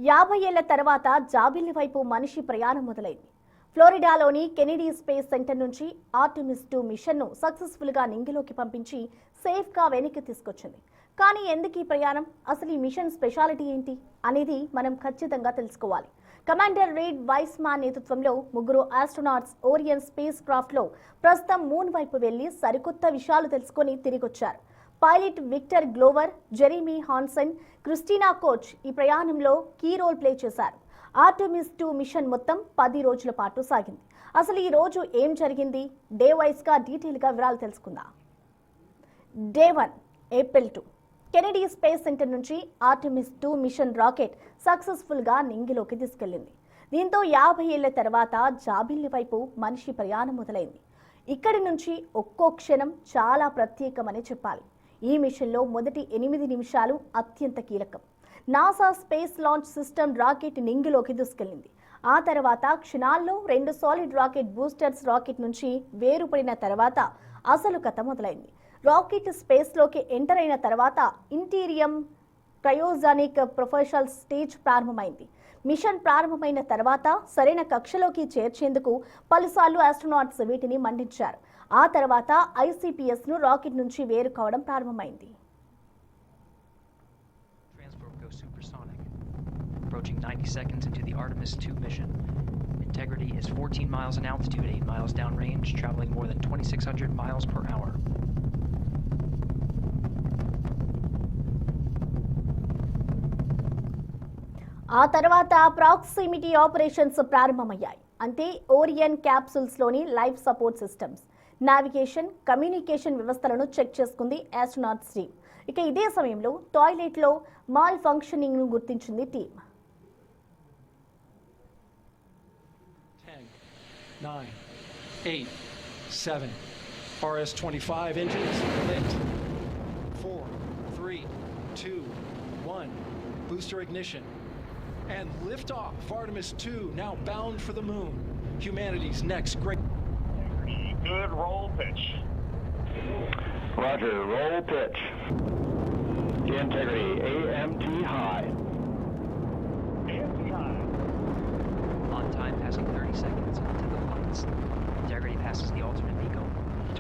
50 ఏళ్ల తర్వాత జాబిల్లి వైపు మనిషి ప్రయాణం మొదలైంది. ఫ్లోరిడాలోని కెనెడీ స్పేస్ సెంటర్ నుంచి ఆర్టెమిస్ 2 మిషన్ను సక్సెస్ఫుల్గా నింగిలోకి పంపించి సేఫ్గా వెనక్కి తీసుకొచ్చింది. కానీ ఎందుకు ఈ ప్రయాణం, అసలు ఈ మిషన్ స్పెషాలిటీ ఏంటి అనేది మనం ఖచ్చితంగా తెలుసుకోవాలి. కమాండర్ రీడ్ వైస్మాన్ నేతృత్వంలో 3 ఆస్ట్రోనాట్స్ ఓరియన్ స్పేస్ క్రాఫ్ట్లో ప్రస్తుతం మూన్ వైపు వెళ్లి సరికొత్త విషయాలు తెలుసుకొని తిరిగొచ్చారు. Pilot Victor Glover, Jeremy Hansen, Christina Koch ఈ ప్రయాణంలో కీ రోల్ ప్లే చేశారు. ఆర్టెమిస్ 2 మిషన్ మొత్తం 10 రోజుల పాటు సాగింది. అసలు ఈ రోజు ఏం జరిగింది, డే వైస్గా డీటెయిల్గా వివరాలు తెలుసుకుందాం. Day 1 April 2 Kennedy space centre నుంచి ఆర్టెమిస్ 2 మిషన్ రాకెట్ సక్సెస్ఫుల్గా నింగిలోకి తీసుకెళ్లింది. దీంతో 50 ఏళ్ల తర్వాత జాబిల్లి వైపు మనిషి ప్రయాణం మొదలైంది. ఇక్కడి నుంచి ఒక్కో క్షణం చాలా ప్రత్యేకమని చెప్పాలి. ఈ మిషన్లో మొదటి 8 నిమిషాలు అత్యంత కీలకం. NASA space launch system rocket నింగిలోకి దూసుకెళ్లింది. ఆ తర్వాత క్షణాల్లో 2 సాలిడ్ రాకెట్ బూస్టర్స్ రాకెట్ నుంచి వేరుపడిన తర్వాత అసలు కథ మొదలైంది. రాకెట్ స్పేస్లోకి ఎంటర్ అయిన తర్వాత ఇంటీరియం క్రయోజానిక్ ప్రొఫెషనల్ స్టేజ్ ప్రారంభమైంది. మిషన్ ప్రారంభమైన తర్వాత సరైన కక్షలోకి చేర్చేందుకు పలుసార్లు ఆస్ట్రోనాట్స్ వీటిని మండించారు. ఆ తర్వాత ఐసిపిఎస్ను రాకెట్ నుంచి వేరు కావడం ప్రారంభమైంది. Approaching 90 seconds into the Artemis 2 mission. Integrity is 14 miles in altitude, 8 miles downrange, traveling more than 2,600 miles per hour. ఆ తర్వాత ప్రాక్సిమిటీ ఆపరేషన్స్ ప్రారంభమయ్యాయి. అంటే ఓరియన్ క్యాప్సూల్స్లోని life support systems, navigation, communication వ్యవస్థలను చెక్ చేసుకుంది ఆస్ట్రోనాట్స్ టీమ్. ఇక ఇదే సమయంలో టాయిలెట్లో మాల్ ఫంక్షనింగ్ను గుర్తించింది team. 10, 9, 8, 7. RS-25 engines lit. 4, 3, 2, 1. Booster ignition. And liftoff of Artemis 2, now bound for the moon. Humanity's next great... Good roll pitch. Roger, roll pitch. Integrity, AMT high. AMT high. On time, passing 30 seconds into the flights. Integrity passes the alternate MECO.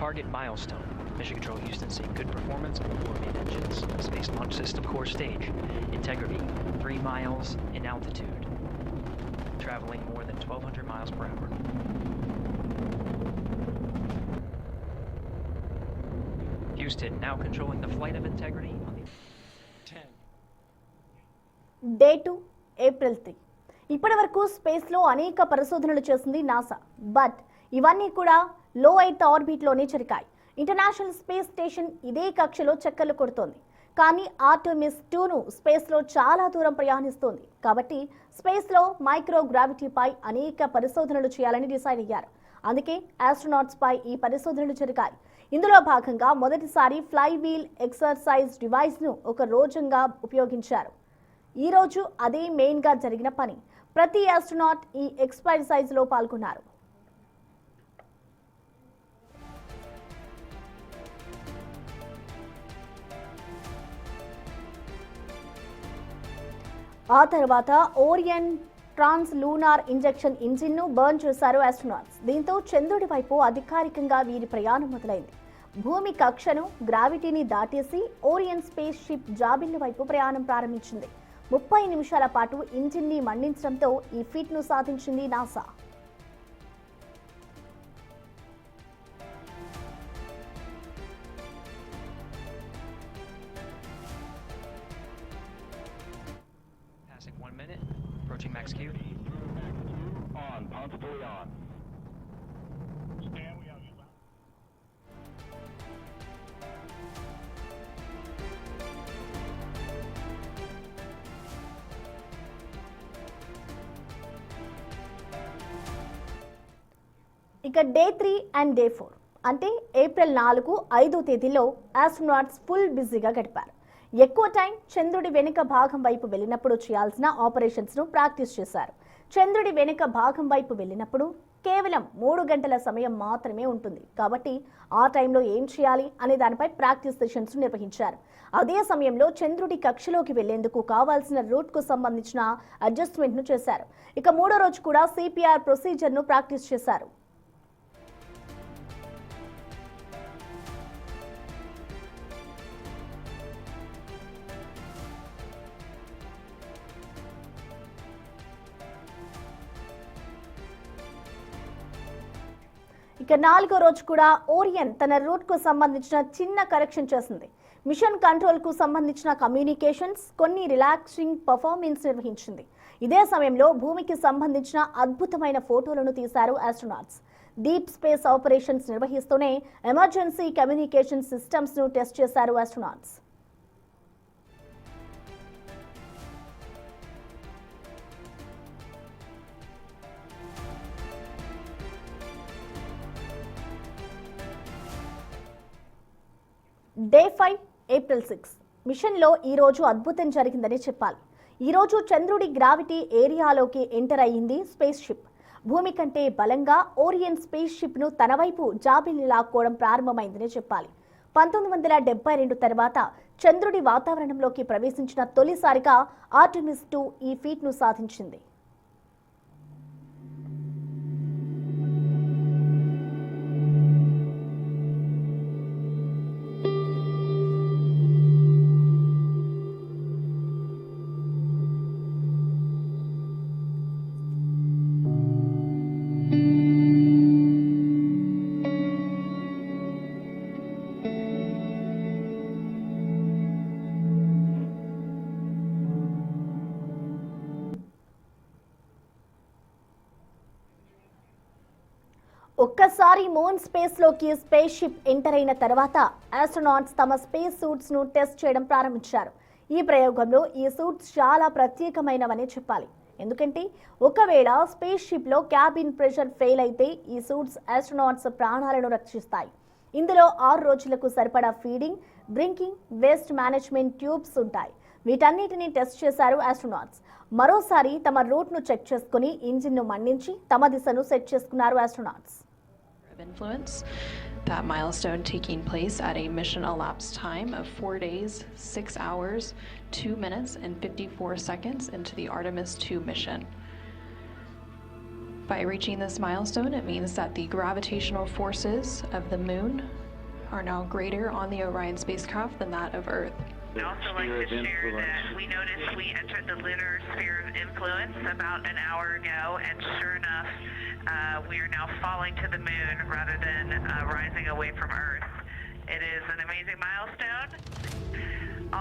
Target milestone. Mission Control Houston seeing good performance on the 4 main engines. Space Launch System core stage. Integrity, 3 miles in altitude. Traveling more than 1,200 miles per hour. Houston now controlling the flight of Integrity on the 10. Day 2 April 3 ఇప్పటి వరకు స్పేస్లో అనేక పరిశోధనలు చేసింది NASA. But ఇవన్నీ కూడా లో earth ఆర్బిట్లోనే జరిగాయి. ఇంటర్నేషనల్ స్పేస్ స్టేషన్ ఇదే కక్షలో చక్కర్లు కొడుతోంది. కానీ ఆర్టెమిస్ 2ను స్పేస్లో చాలా దూరం ప్రయాణిస్తోంది. కాబట్టి స్పేస్లో మైక్రోగ్రావిటీపై అనేక పరిశోధనలు చేయాలని డిసైడ్ అయ్యారు. అందుకే ఆస్ట్రోనాట్స్పై ఈ పరిశోధనలు జరిగాయి. ఇందులో భాగంగా మొదటిసారి ఫ్లై వీల్ ఎక్సర్సైజ్ డివైస్ను ఒక రోజంగా ఉపయోగించారు. ఈ రోజు అదే మెయిన్గా జరిగిన పని. ప్రతి ఆస్ట్రోనాట్ ఈ ఎక్సర్సైజ్లో పాల్గొన్నారు. ఆ తర్వాత ఓరియన్ ట్రాన్స్ లూనార్ ఇంజెక్షన్ ఇంజిన్ను బర్న్ చేశారు ఆస్ట్రోనాట్స్. దీంతో చంద్రుడి వైపు అధికారికంగా వీరి ప్రయాణం మొదలైంది. భూమి కక్షను, గ్రావిటీని దాటేసి ఓరియన్ స్పేస్ షిప్ జాబిల్లి వైపు ప్రయాణం ప్రారంభించింది. 30 నిమిషాల పాటు ఇంజిన్ని మండించడంతో ఈ ఫీట్ను సాధించింది NASA. passing 1 minute. Approaching max Q. On, pumps fully on. Stand, we got you. ఇక డే 3 అండ్ డే 4 అంటే ఏప్రిల్ 4, 5 తేదీల్లో ఆస్ట్రోనాట్స్ ఫుల్ బిజీగా గడిపారు. ఎక్కువ టైం చంద్రుడి వెనుక భాగం వైపు వెళ్ళినప్పుడు చేయాల్సిన ఆపరేషన్స్ను ప్రాక్టీస్ చేశారు. చంద్రుడి వెనుక భాగం వైపు వెళ్ళినప్పుడు కేవలం 3 గంటల సమయం మాత్రమే ఉంటుంది. కాబట్టి ఆ టైంలో ఏం చేయాలి అనే దానిపై ప్రాక్టీస్ సెషన్స్ నిర్వహించారు. అదే సమయంలో చంద్రుడి కక్షలోకి వెళ్లేందుకు కావాల్సిన రూట్కు సంబంధించిన అడ్జస్ట్మెంట్ను చేశారు. ఇక 3వ రోజు కూడా సిపిఆర్ ప్రొసీజర్ను ప్రాక్టీస్ చేశారు. ఇక 4వ రోజు కూడా ఓరియన్ తన రూట్ కు సంబంధించిన చిన్న కరెక్షన్ చేసింది. మిషన్ కంట్రోల్ కు సంబంధించిన కమ్యూనికేషన్స్, కొన్ని రిలాక్సింగ్ పర్ఫార్మెన్స్ నిర్వహించింది. ఇదే సమయంలో భూమికి సంబంధించిన అద్భుతమైన ఫోటోలను తీశారు ఆస్ట్రోనాట్స్. డీప్ స్పేస్ ఆపరేషన్స్ నిర్వహిస్తూనే ఎమర్జెన్సీ కమ్యూనికేషన్ సిస్టమ్స్ ను టెస్ట్ చేశారు ఆస్ట్రోనాట్స్. డే 5 ఏప్రిల్ 6 మిషన్లో ఈ రోజు అద్భుతం జరిగిందని చెప్పాలి. ఈ రోజు చంద్రుడి గ్రావిటీ ఏరియాలోకి ఎంటర్ అయ్యింది స్పేస్ షిప్. భూమి కంటే బలంగా ఓరియన్ స్పేస్ షిప్ ను తన వైపు జాబిల్లి లాక్కోవడం ప్రారంభమైందని చెప్పాలి. 1972 తర్వాత చంద్రుడి వాతావరణంలోకి ప్రవేశించిన తొలిసారిగా ఆర్టెమిస్ 2 ఈ ఫీట్ ను సాధించింది. ఒక్కసారి మూన్ స్పేస్ లోకి స్పేస్ షిప్ ఎంటర్ అయిన తర్వాత ఆస్ట్రోనాట్స్ తమ స్పేస్ సూట్స్ ను టెస్ట్ చేయడం ప్రారంభించారు. ఈ ప్రయోగంలో ఈ సూట్స్ చాలా ప్రత్యేకమైనవని చెప్పాలి. ఎందుకంటే ఒకవేళ స్పేస్ షిప్ లో క్యాబిన్ ప్రెషర్ ఫెయిల్ అయితే ఈ సూట్స్ ఆస్ట్రోనాట్స్ ప్రాణాలను రక్షిస్తాయి. ఇందులో 6 రోజులకు సరిపడా feeding, drinking, waste management tubes ఉంటాయి. వీటన్నిటిని టెస్ట్ చేశారు ఆస్ట్రోనాట్స్. మరోసారి తమ రూట్ ను చెక్ చేసుకుని ఇంజిన్ ను మండించి తమ దిశను సెట్ చేసుకున్నారు astronauts. Influence. That milestone taking place at a mission elapsed time of 4 days, 6 hours, 2 minutes, and 54 seconds into the Artemis 2 mission. By reaching this milestone, it means that the gravitational forces of the moon are now greater on the Orion spacecraft than that of Earth. I'd also like to share that we noticed we entered the lunar sphere of influence about an hour ago, and sure enough, we are now falling to the moon rather than rising away from Earth. It is an amazing milestone.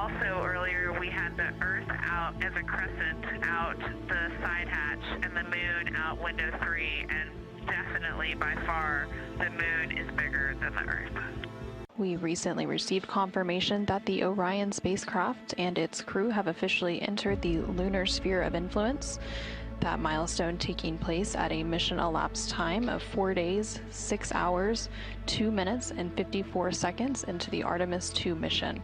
Also, earlier we had the Earth out as a crescent out the side hatch and the moon out window 3, and definitely by far the moon is bigger than the Earth. We recently received confirmation that the Orion spacecraft and its crew have officially entered the lunar sphere of influence. That milestone taking place at a mission elapsed time of 4 days, 6 hours, 2 minutes, and 54 seconds into the Artemis 2 mission.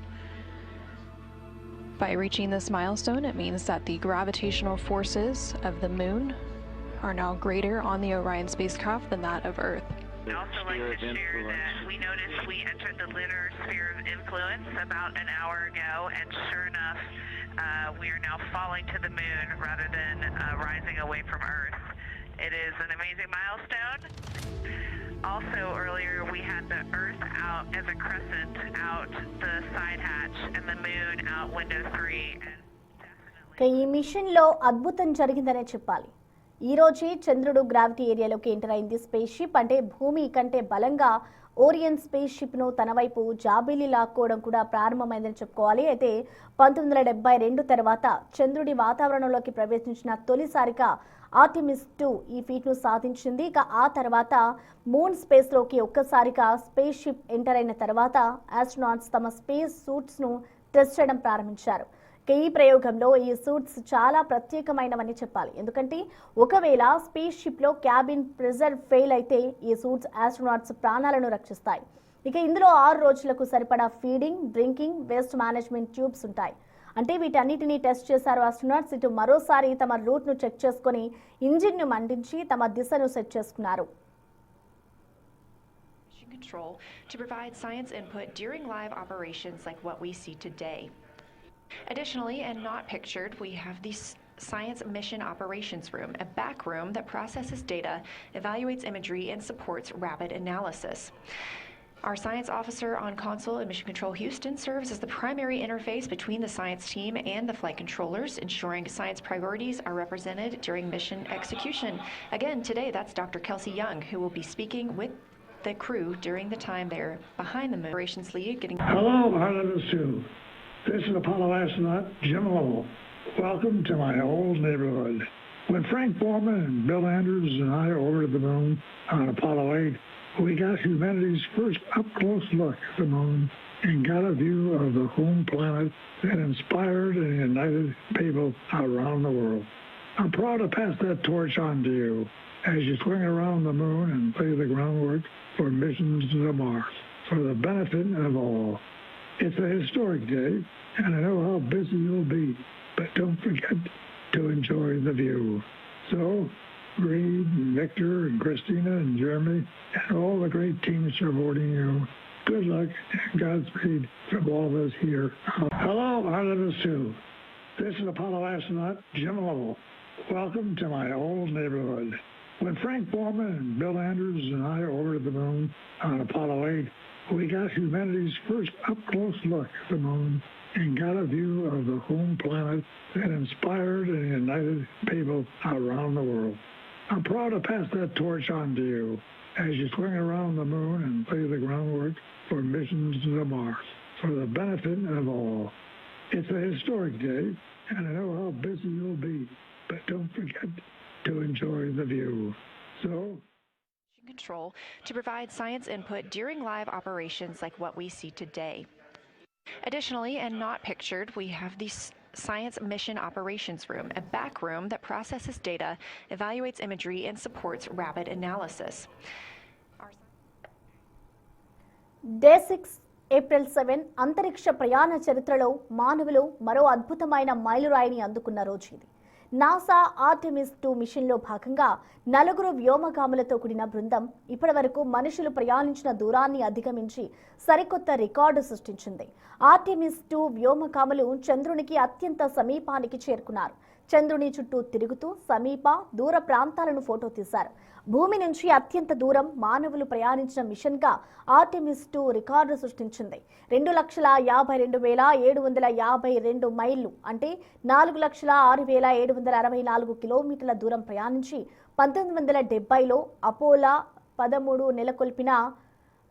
By reaching this milestone, it means that the gravitational forces of the moon are now greater on the Orion spacecraft than that of Earth. I'd also like to share that we noticed we entered the lunar sphere of influence about an hour ago, and sure enough, we are now falling to the moon rather than rising away from Earth. It is an amazing milestone. Also, earlier we had the Earth out as a crescent out the side hatch and the moon out window 3. And definitely... ఈ మిషన్లో అద్భుతం జరిగిందనే చెప్పాలి. ఈ రోజే చంద్రుడు gravity ఏరియాలోకి enter అయింది space ship. అంటే భూమి కంటే బలంగా ఓరియన్ స్పేస్ షిప్ ను తన వైపు జాబిల్లి లాక్కోవడం కూడా ప్రారంభమైందని చెప్పుకోవాలి. అయితే 1972 తర్వాత చంద్రుడి వాతావరణంలోకి ప్రవేశించిన తొలిసారిగా ఆర్టెమిస్ 2 ఈ ఫీట్ ను సాధించింది. ఇక ఆ తర్వాత మూన్ స్పేస్ లోకి ఒక్కసారిగా స్పేస్ షిప్ ఎంటర్ అయిన తర్వాత ఆస్ట్రోనాట్స్ తమ స్పేస్ సూట్స్ ను టెస్ట్ చేయడం ప్రారంభించారు. ఈ ప్రయోగంలో ఈ సూట్స్ చాలా ప్రత్యేకమైనవని చెప్పాలి. ఎందుకంటే ఒకవేళ స్పేస్ షిప్ లో క్యాబిన్ ప్రెషర్ ఫెయిల్ అయితే ఈ సూట్స్ ఆస్ట్రోనాట్స్ ప్రాణాలను రక్షిస్తాయి. ఇక ఇందులో 6 రోజులకు సరిపడా feeding, drinking, waste management tubes ఉంటాయి. అంటే వీటన్నిటిని టెస్ట్ చేశారు ఆస్ట్రోనాట్స్. ఇటు మరోసారి తమ రూట్ను చెక్ చేసుకుని ఇంజిన్ను మండించి తమ దిశను సెట్ చేసుకున్నారు. Control to provide science input during live operations like what we see today. Additionally, and not pictured, we have the Science Mission Operations Room, a back room that processes data, evaluates imagery, and supports rapid analysis. Our science officer on console in Mission Control Houston serves as the primary interface between the science team and the flight controllers, ensuring science priorities are represented during mission execution. Again, today that's Dr. Kelsey Young, who will be speaking with the crew during the time they're behind the moon. Operations lead getting... Hello, Artemis 2. This is Apollo astronaut Jim Lovell. Welcome to my old neighborhood. When Frank Borman and Bill Andrews and I orbited the moon on Apollo 8, we got humanity's first up-close look at the moon and got a view of the home planet that inspired and united people around the world. I'm proud to pass that torch on to you as you swing around the moon and lay the groundwork for missions to Mars for the benefit of all. It's a historic day, and I know how busy you'll be, but don't forget to enjoy the view. So, Reed, and Victor, and Christina, and Jeremy, and all the great teams supporting you, good luck and Godspeed from all of us here. Hello, Artemis 2. This is Apollo astronaut Jim Lovell. Welcome to my old neighborhood. When Frank Borman and Bill Andrews and I orbited the moon on Apollo 8, we got humanity's first up-close look at the moon and got a view of the home planet that inspired and united people around the world. I'm proud to pass that torch on to you as you swing around the moon and lay the groundwork for missions to Mars for the benefit of all. It's a historic day, and I know how busy you'll be, but don't forget to enjoy the view. So, Control to provide science input during live operations like what we see today. Additionally, and not pictured, we have the Science Mission Operations Room, a back room that processes data, evaluates imagery, and supports rapid analysis. Day 6 April 7 అంతరిక్ష ప్రయాణ చరిత్రలో మానవులు మరో అద్భుతమైన మైలురాయిని అందుకున్న రోజు ఇది. NASA Artemis 2 మిషన్లో భాగంగా 4 వ్యోమగాములతో కూడిన బృందం ఇప్పటివరకు మనుషులు ప్రయాణించిన దూరాన్ని అధిగమించి సరికొత్త రికార్డు సృష్టించింది. ఆర్టెమిస్ 2 వ్యోమగాములు చంద్రునికి అత్యంత సమీపానికి చేరుకున్నారు. చంద్రుని చుట్టూ తిరుగుతూ సమీప దూర ప్రాంతాలను ఫోటో తీశారు. భూమి నుంచి అత్యంత దూరం మానవులు ప్రయాణించిన మిషన్గా ఆర్టెమిస్ 2 రికార్డు సృష్టించింది. 2,50,752 మైళ్లు అంటే 4,06,764 కిలోమీటర్ల దూరం ప్రయాణించి 1970లో అపోలో 13 నెలకొల్పిన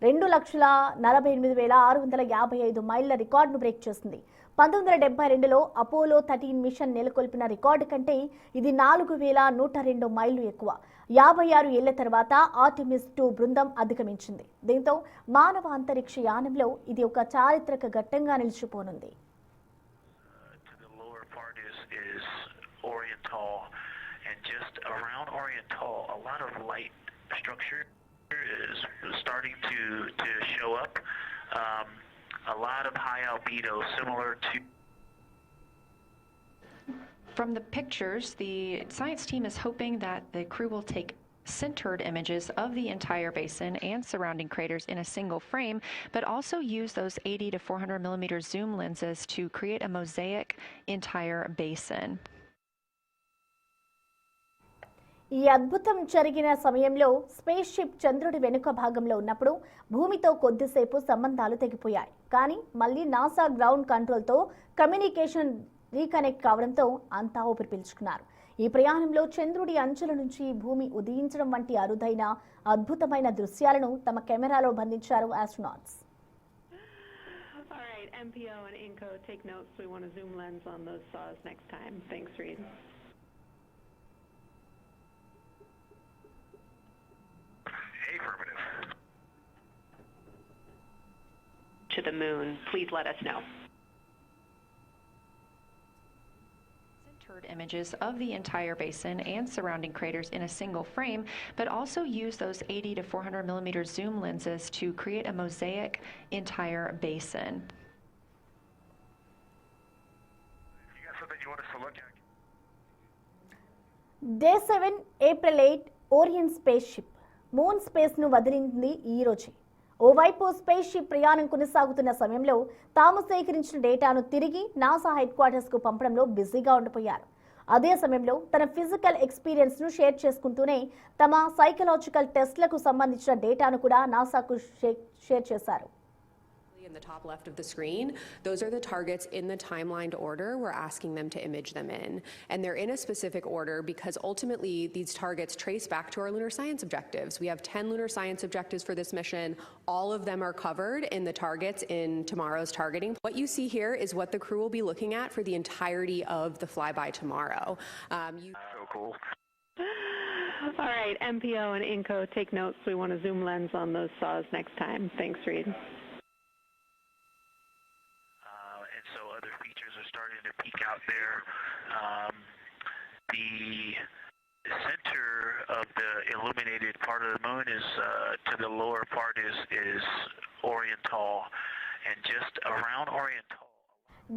2,48,655 మైళ్ల రికార్డును బ్రేక్ చేసింది. 1972లో అపోలో 13 మిషన్ నెలకొల్పిన రికార్డు కంటే ఇది 4,102 మైళ్లు ఎక్కువ. 56 ఏళ్ల తర్వాత ఆర్టెమిస్ 2 బృందం అధిగమించింది. దీంతో మానవ అంతరిక్ష యానంలో ఇది ఒక చారిత్రక ఘట్టంగా నిలిచిపోనుంది. And just around Oriental, a lot of light structure is starting to show up. A lot of high albedo, similar to... From the pictures, the science team is hoping that the crew will take centered images of the entire basin and surrounding craters in a single frame, but also use those 80 to 400 millimeter zoom lenses to create a mosaic entire basin. ఈ అద్భుతం జరిగిన సమయంలో space ship చంద్రుడి వెనుక భాగంలో ఉన్నప్పుడు భూమితో కొద్దిసేపు సంబంధాలు తెగిపోయాయి. కానీ మళ్ళీ నాసా గ్రౌండ్ కంట్రోల్తో కమ్యూనికేషన్ రీకనెక్ట్ కావడంతో అంతా ఊపిరి పీల్చుకున్నారు. ఈ ప్రయాణంలో చంద్రుడి అంచుల నుంచి భూమి ఉదయించడం వంటి అరుదైన అద్భుతమైన దృశ్యాలను తమ కెమెరాలో బంధించారు astronauts. All right, MPO and INCO, take notes. We want a zoom lens on those saws next time. Thanks, Reed. Affirmative. To the moon, please let us know. Centered images of the entire basin and surrounding craters in a single frame, but also use those 80 to 400 millimeter zoom lenses to create a mosaic entire basin. you want us to look at? Day 7 April 8 Orion space ship moon స్పేస్ను వదిలింది ఈ రోజే. ఓవైపు space ship ప్రయాణం కొనసాగుతున్న సమయంలో తాము సేకరించిన డేటాను తిరిగి నాసా హెడ్ క్వార్టర్స్కు పంపడంలో బిజీగా ఉండిపోయారు. అదే సమయంలో తన ఫిజికల్ ఎక్స్పీరియన్స్ను షేర్ చేసుకుంటూనే తమ సైకలాజికల్ టెస్ట్లకు సంబంధించిన డేటాను కూడా నాసాకు షేర్ చేశారు. In the top left of the screen, those are the targets in the timelined order we're asking them to image them in. And they're in a specific order because ultimately these targets trace back to our lunar science objectives. We have 10 lunar science objectives for this mission. All of them are covered in the targets in tomorrow's targeting. What you see here is what the crew will be looking at for the entirety of the flyby tomorrow. So cool. All right, MPO and INCO, take notes. We want a zoom lens on those saws next time. Thanks, Reed. So other features are starting to peek out there. The center of the illuminated part of the moon is to the lower part is Oriental, and just around Oriental.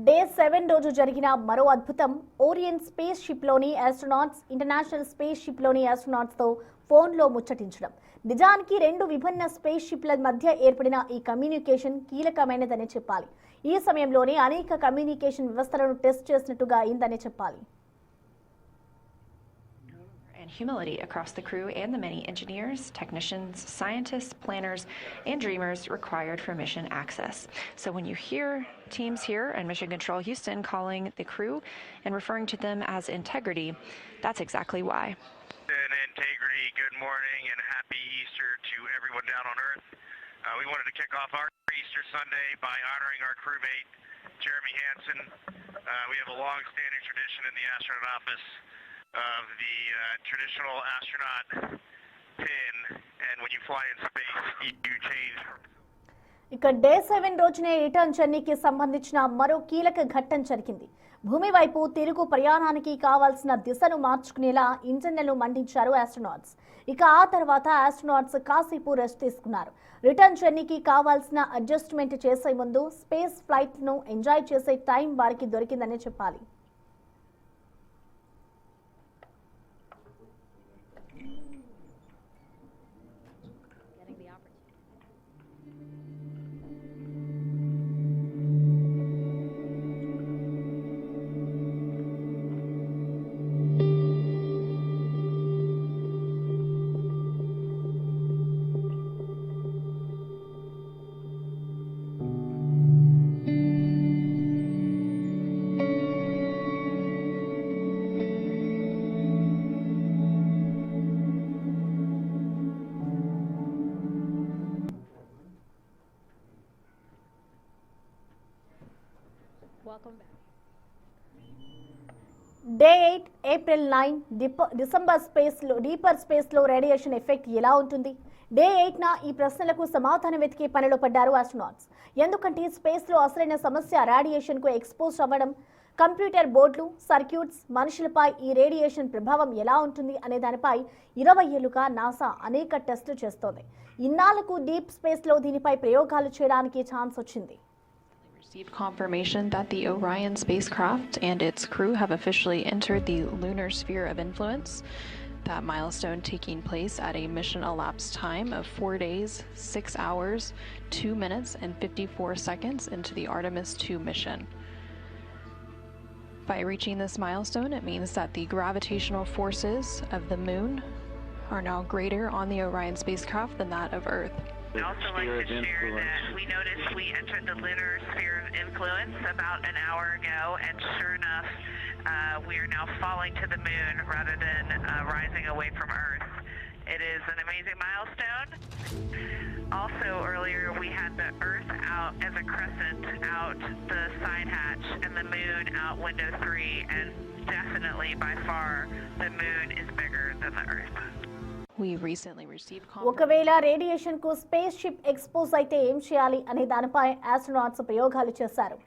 Day 7 రోజు జరిగిన మరో అద్భుతం Orion space షిప్లోని astronauts international space షిప్లోని ఆస్ట్రోనాట్స్తో ఫోన్లో ముచ్చటించడం. నిజానికి రెండు విభిన్న స్పేస్ షిప్ల మధ్య ఏర్పడిన ఈ కమ్యూనికేషన్ కీలకమైనదనే చెప్పాలి. ఈ సమయంలోనే అనేక కమ్యూనికేషన్ వ్యవస్థలను టెస్ట్ చేసినట్టుగా అయిందనే చెప్పాలి. And humility across the crew and the many engineers, technicians, scientists, planners, and dreamers required for mission access. So when you hear teams here and Mission Control Houston calling the crew and referring to them as integrity, that's exactly why. Integrity, good morning and happy Easter to everyone down on Earth. We wanted to kick off our Easter Sunday by honoring our crewmate, Jeremy Hansen. We have a long-standing tradition in the astronaut office of the traditional astronaut pin, and when you fly in space, you change. ఇక day 7 రోజునే return జర్నీకి సంబంధించిన మరో కీలక ఘట్టం జరిగింది. భూమి వైపు తిరుగు ప్రయాణానికి కావాల్సిన దిశను మార్చుకునేలా ఇంజన్లను మండించారు ఆస్ట్రోనాట్స్. ఇక ఆ తర్వాత ఆస్ట్రోనాట్స్ కాసేపు రెస్ట్ తీసుకున్నారు. రిటర్న్ జర్నీకి కావాల్సిన అడ్జస్ట్మెంట్ చేసే ముందు స్పేస్ ఫ్లైట్ను ఎంజాయ్ చేసే టైం వారికి దొరికిందనే చెప్పాలి. డే 8 ఏప్రిల్ 9 డీపర్ స్పేస్లో రేడియేషన్ ఎఫెక్ట్ ఎలా ఉంటుంది? డే 8న ఈ ప్రశ్నలకు సమాధానం వెతికే పనిలో పడ్డారు ఆస్ట్రోనాట్స్. ఎందుకంటే స్పేస్లో అసలైన సమస్య రేడియేషన్కు ఎక్స్పోజ్ అవ్వడం. కంప్యూటర్ బోర్డులు, సర్క్యూట్స్, మనుషులపై ఈ రేడియేషన్ ప్రభావం ఎలా ఉంటుంది అనే దానిపై 20 ఏళ్లుగా నాసా అనేక టెస్టులు చేస్తోంది. ఇన్నాళ్లకు డీప్ స్పేస్లో దీనిపై ప్రయోగాలు చేయడానికి ఛాన్స్ వచ్చింది. Received confirmation that the Orion spacecraft and its crew have officially entered the lunar sphere of influence. That milestone taking place at a mission elapsed time of 4 days, 6 hours, 2 minutes, and 54 seconds into the Artemis II mission. By reaching this milestone, it means that the gravitational forces of the moon are now greater on the Orion spacecraft than that of Earth. I'd also like to share that we noticed we entered the lunar sphere of influence about an hour ago, and sure enough, we are now falling to the moon rather than rising away from Earth. It is an amazing milestone. Also, earlier we had the Earth out as a crescent out the side hatch and the moon out window 3, and definitely by far the moon is bigger than the Earth. We recently received ఒకవేళ radiation కు space ship expose అయితే ఏం చేయాలి అనే దానిపై astronauts ప్రయోగాలు చేశారు.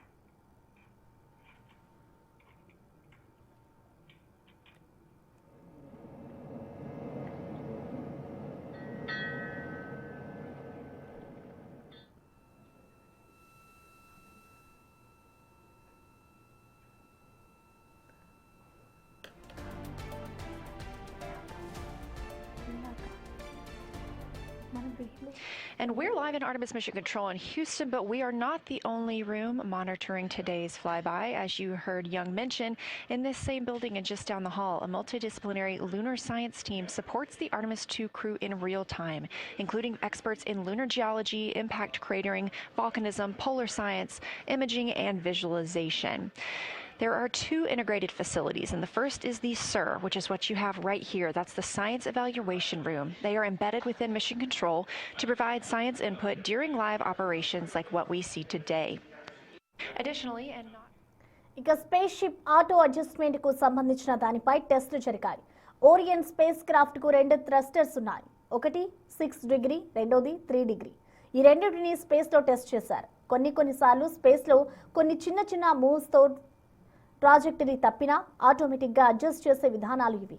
And we're live in Artemis Mission Control in Houston, but we are not the only room monitoring today's flyby. As you heard Young mention, in this same building and just down the hall, a multidisciplinary lunar science team supports the Artemis II crew in real time, including experts in lunar geology, impact cratering, volcanism, polar science, imaging, and visualization. There are two integrated facilities, and the first is the SIR, which is what you have right here. That's the Science Evaluation Room. They are embedded within Mission Control to provide science input during live operations like what we see today. Additionally, and not ఇక space ship auto adjustment కు సంబంధించిన దానిపై టెస్టులు జరిగాయి. Orion space craft కు 2 thrusters ఉన్నాయి. ఒకటి 6 degree, రెండోది 3 డిగ్రీ. ఈ రెండింటిని స్పేస్ లో టెస్ట్ చేశారు. కొన్నిసార్లు స్పేస్ లో కొన్ని చిన్న మూవ్స్ తో ట్రాజెక్టరీ తప్పినా ఆటోమేటిక్ గా అడ్జస్ట్ చేసే విధానాలు ఇవి.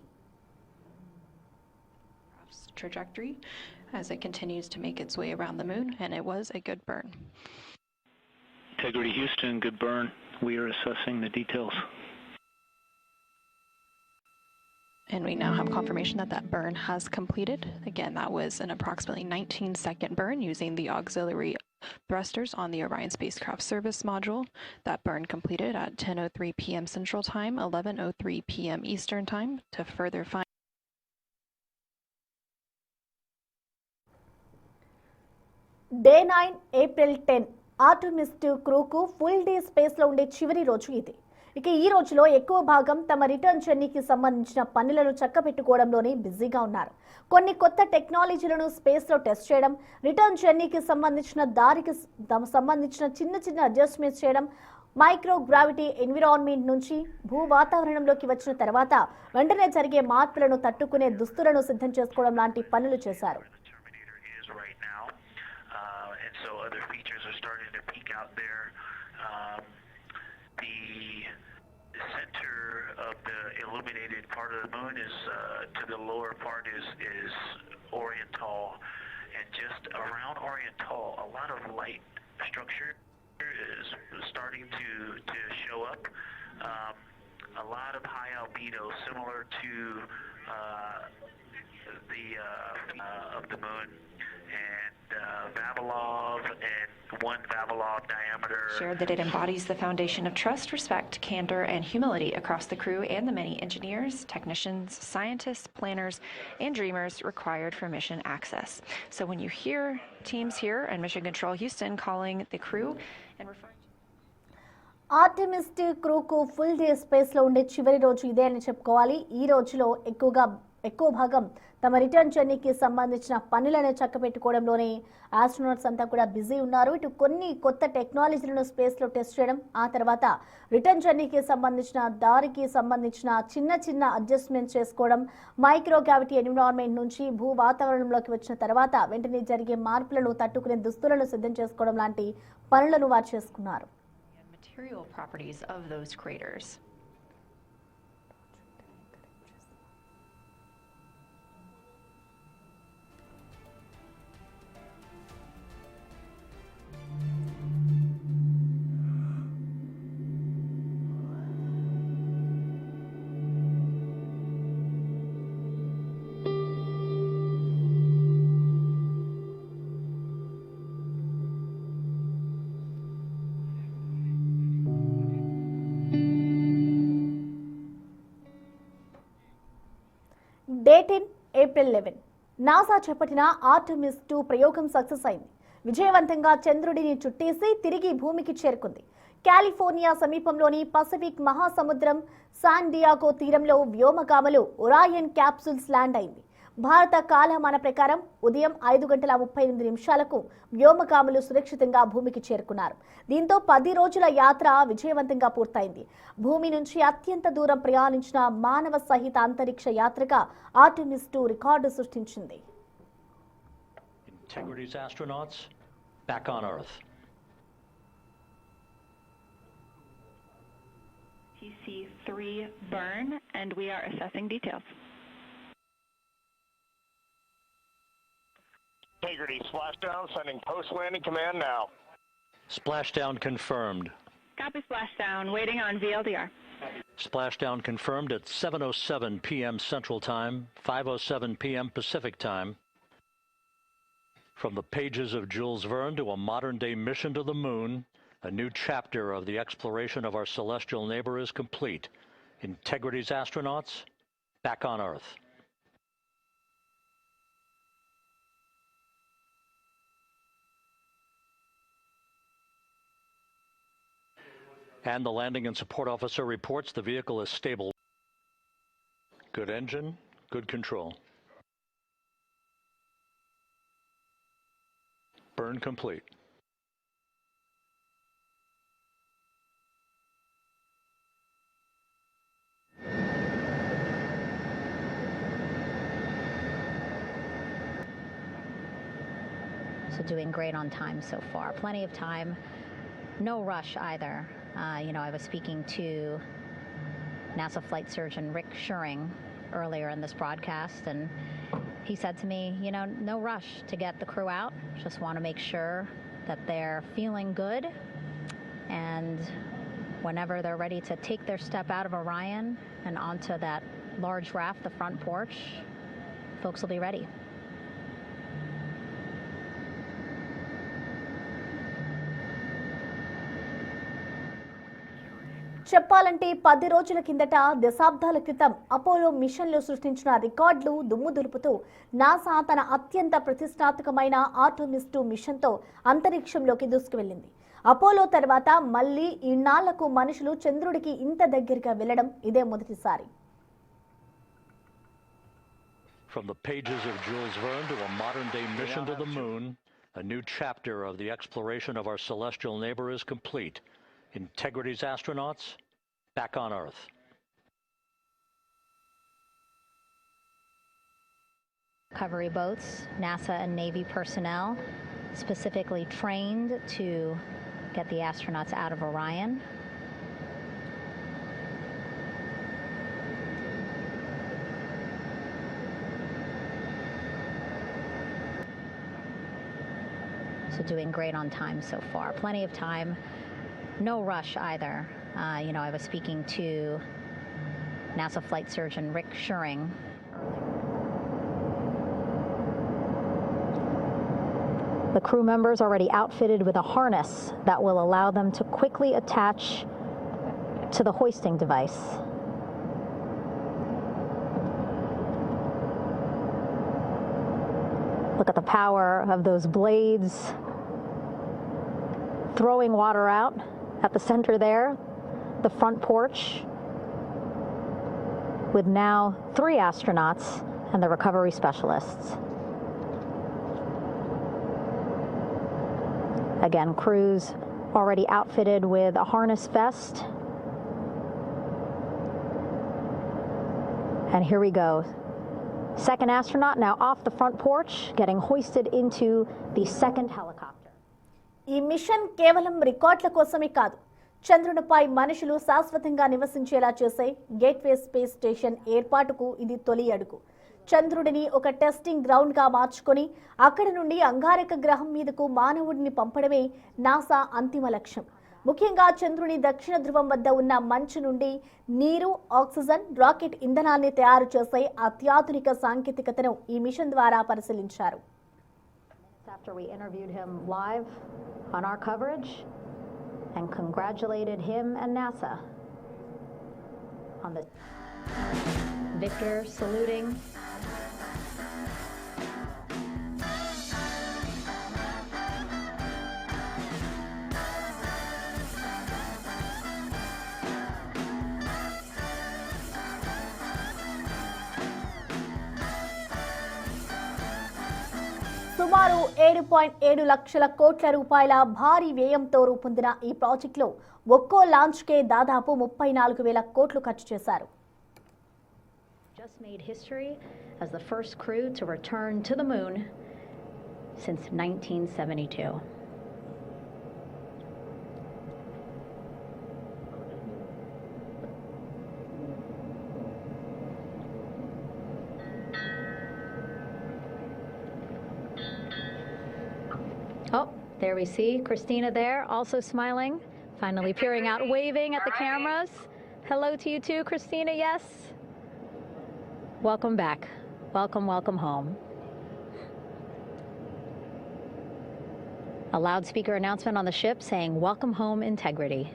Trajectory as it continues to make its way around the moon, and it was a good burn. Integrity Houston, good burn. We are assessing the details. And we now have confirmation that that burn has completed. Again, that was an approximately 19-second burn using the auxiliary thrusters on the Orion spacecraft service module. That burn completed at 10:03 p.m. Central Time, 11:03 p.m. Eastern Time to further find. Day 9 April 10 Artemis 2 క్రూకు full day space లో ఉండే చివరి రోజు ఇది. ఇక ఈ రోజులో ఎక్కువ భాగం తమ రిటర్న్ జర్నీకి సంబంధించిన పనులను చక్కబెట్టుకోవడంలోనే బిజీగా ఉన్నారు. కొన్ని కొత్త టెక్నాలజీలను స్పేస్లో టెస్ట్ చేయడం, రిటర్న్ జర్నీకి సంబంధించిన దారికి సంబంధించిన చిన్న అడ్జస్ట్మెంట్స్ చేయడం, మైక్రో గ్రావిటీ ఎన్విరాన్మెంట్ నుంచి భూ వాతావరణంలోకి వచ్చిన తర్వాత వెంటనే జరిగే మార్పులను తట్టుకునే దుస్తులను సిద్ధం చేసుకోవడం లాంటి పనులు చేశారు. Illuminated part of the moon is to the lower part is Oriental, and just around Oriental a lot of light structure is starting to show up. A lot of high albedo similar to the of the moon, and Vavilov and 1 Vavilov diameter. Shared that it embodies the foundation of trust, respect, candor, and humility across the crew and the many engineers, technicians, scientists, planners, and dreamers required for mission access. So when you hear teams here and Mission Control Houston calling the crew and referring Artemis 2 క్రూకు full day space లో ఉండే చివరి రోజు ఇదే అని చెప్పుకోవాలి. ఈ రోజులో ఎక్కువ భాగం తమ రిటర్న్ జర్నీకి సంబంధించిన పనులను చక్కబెట్టుకోవడంలోనే ఆస్ట్రోనాట్స్ అంతా కూడా బిజీ ఉన్నారు. ఇటు కొన్ని కొత్త టెక్నాలజీలను స్పేస్లో టెస్ట్ చేయడం, ఆ తర్వాత రిటర్న్ జర్నీకి సంబంధించిన దారికి సంబంధించిన చిన్న అడ్జస్ట్మెంట్ చేసుకోవడం, మైక్రో గ్రావిటీ ఎన్విరాన్మెంట్ నుంచి భూ వాతావరణంలోకి వచ్చిన తర్వాత వెంటనే జరిగే మార్పులను తట్టుకునే దుస్తులను సిద్ధం చేసుకోవడం లాంటి పనులను వారు చేసుకున్నారు. material properties of those craters. Day 10 April 11 NASA చేపట్టిన ఆర్టెమిస్ 2 ప్రయోగం సక్సెస్ అయింది. విజయవంతంగా చంద్రుడిని చుట్టేసి తిరిగి భూమికి చేరుకుంది. కాలిఫోర్నియా సమీపంలోని పసిఫిక్ మహాసముద్రం శాన్ డియాగో తీరంలో వ్యోమగాములు ఒరాయన్ క్యాప్సూల్స్ ల్యాండ్ అయింది. భారత కాలమాన ప్రకారం ఉదయం 5:38 వ్యోమగాములు సురక్షితంగా భూమికి చేరుకున్నారు. దీంతో 10 రోజుల యాత్ర విజయవంతంగా పూర్తయింది. భూమి నుంచి అత్యంత దూరం ప్రయాణించిన మానవ సహిత అంతరిక్ష యాత్రగా ఆర్టెమిస్ 2 రికార్డు సృష్టించింది. Integrity's astronauts back on Earth. TC3 burn, and we are assessing details. Integrity splashdown, sending post-landing command now. Splashdown confirmed. Copy splashdown, waiting on VLDR. Splashdown confirmed at 7:07 p.m. Central Time, 5:07 p.m. Pacific Time. From the pages of Jules Verne to a modern-day mission to the moon, a new chapter of the exploration of our celestial neighbor is complete. Integrity's astronauts back on Earth. And the landing and support officer reports the vehicle is stable. Good engine, good control. Burn complete. So doing great on time so far. Plenty of time. No rush either. I was speaking to NASA flight surgeon Rick Schuring earlier in this broadcast, and he said to me, no rush to get the crew out. Just want to make sure that they're feeling good, and whenever they're ready to take their step out of Orion and onto that large raft, the front porch, folks will be ready. చెప్పాలంటే 10 రోజుల కిందట దశాబ్దాల క్రితం Apollo మిషన్లో సృష్టించిన రికార్డులు దుమ్ము దులుపుతూ NASA తన అత్యంత ప్రతిష్టాత్మకమైన ఆర్టెమిస్ 2 మిషన్తో అంతరిక్షంలోకి దూసుకువెళ్లింది. అపోలో తర్వాత మళ్లీ ఇన్నాళ్లకు మనుషులు చంద్రుడికి ఇంత దగ్గరగా వెళ్లడం ఇదే మొదటిసారి. From the pages of Jules Verne to a modern-day mission to the moon, a new chapter of the exploration of our celestial neighbor is complete. Integrity's astronauts back on Earth. Recovery boats, NASA and Navy personnel specifically trained to get the astronauts out of Orion. So doing great on time so far. Plenty of time. No rush either. I was speaking to NASA flight surgeon Rick Schuring earlier. The crew members already outfitted with a harness that will allow them to quickly attach to the hoisting device. Look at the power of those blades throwing water out. At the center there, the front porch, with now 3 astronauts and the recovery specialists. Again, crews already outfitted with a harness vest. And here we go. Second astronaut now off the front porch, getting hoisted into the second helicopter. ఈ machine కేవలం రికార్డుల కోసమే కాదు, చంద్రునిపై మనుషులు శాశ్వతంగా నివసించేలా చేసే gateway space station ఏర్పాటుకు ఇది తొలి అడుగు. చంద్రుడిని ఒక టెస్టింగ్ గ్రౌండ్గా మార్చుకొని అక్కడి నుండి అంగారక గ్రహం మీదకు మానవుడిని పంపడమే నాసా అంతిమ లక్ష్యం. ముఖ్యంగా చంద్రుని దక్షిణ ధ్రువం వద్ద ఉన్న మంచు నుండి నీరు, ఆక్సిజన్, రాకెట్ ఇంధనాన్ని తయారు చేసే అత్యాధునిక సాంకేతికతను ఈ మిషన్ ద్వారా పరిశీలించారు. After we interviewed him live on our coverage and congratulated him and NASA on the Victor saluting. సుమారు 7.7 లక్షల కోట్ల రూపాయల భారీ వ్యయంతో రూపొందిన ఈ ప్రాజెక్టులో ఒక్కో లాంచ్కే దాదాపు 34,000 కోట్లు ఖర్చు చేశారు. Just made history as the first crew to return to the moon since 1972. Oh, there we see Christina there, also smiling, finally peering out, waving at the cameras. Hello to you too, Christina, yes? Welcome back. Welcome, welcome home. A loudspeaker announcement on the ship saying, "Welcome home, Integrity."